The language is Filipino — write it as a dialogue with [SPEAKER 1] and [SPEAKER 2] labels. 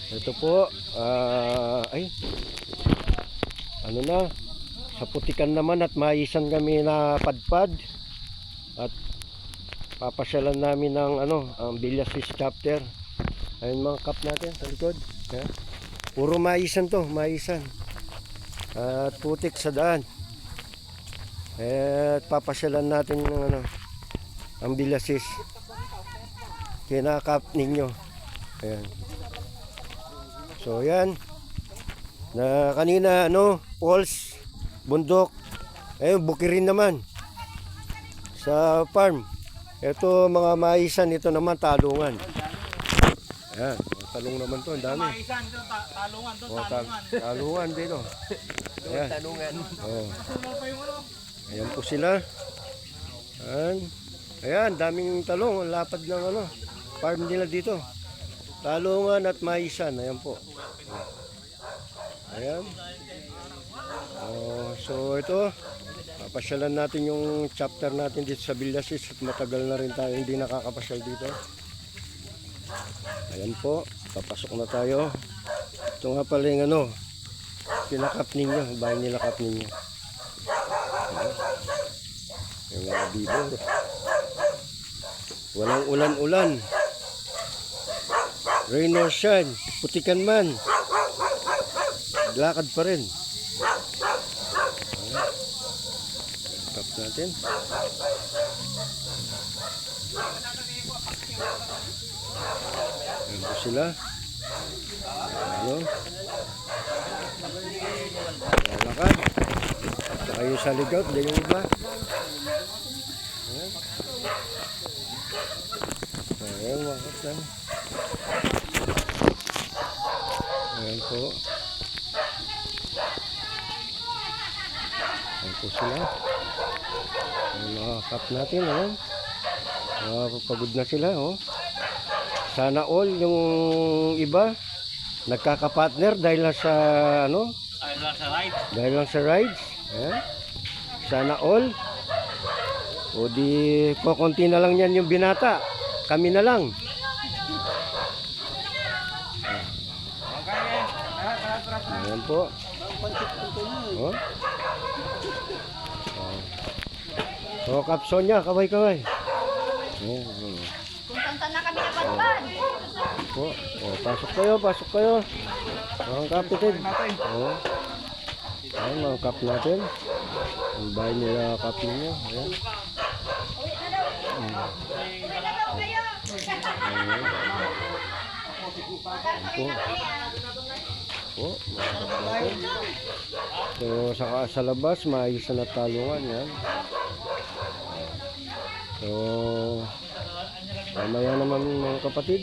[SPEAKER 1] Ito po, ay, ano na, sa putikan naman at maisan kami na padpad at papasyalan namin ng ang Villasis chapter. Ayun mga kap natin sa likod. Ayan. Puro maisan to, maisan. At putik sa daan. At papasyalan natin ng ang Villasis. Kinakap ninyo. Ayan. So yan. Na kanina falls, bundok. Ayun, bukirin naman. Sa farm. Ito mga maisan, ito naman talungan. Ayan, talong naman to, ang dami.
[SPEAKER 2] Maisan, talungan, talungan.
[SPEAKER 1] Talungan dito. Ayan.
[SPEAKER 3] Tanungan.
[SPEAKER 1] Oh. Ayan po sila. Ayan, daming talong, ang lapad ng farm nila dito. Talungan at maisan, ayan po. Ayan. So ito, papasyalan natin yung chapter natin dito sa Villasis at matagal na rin tayo hindi nakakapasyal dito. Ayan po, papasok na tayo. Ito nga pala yung kinakap ninyo, bahay nila kap ninyo. Ayan. Yung mga bibor. Walang ulan-ulan. Rain or shine, putikan man. Lakad pa rin. Kap natin. Ayan po sila. Lakad. Saka yung sa ligaw, hindi yung iba. Ayan, wakit lang. Ayan po. Ayan po sila. Ayan mga kap natin. Pagod na sila. Sana all yung iba nagkakapartner dahil lang sa dahil lang sa rides. Ayan. Sana all. O di kokonti na lang yan yung binata. Kami na lang. Ayan po. So, Kap Sonia, kaway-kaway.
[SPEAKER 4] Puntanta na kami na padpad.
[SPEAKER 1] Pasok kayo, pasok kayo. Mga kapitid. Ayan, mga kap natin. Ang bahay nila kap ninyo. Ayan. So sa labas maayos na talungan yan. So mamaya naman mga kapatid.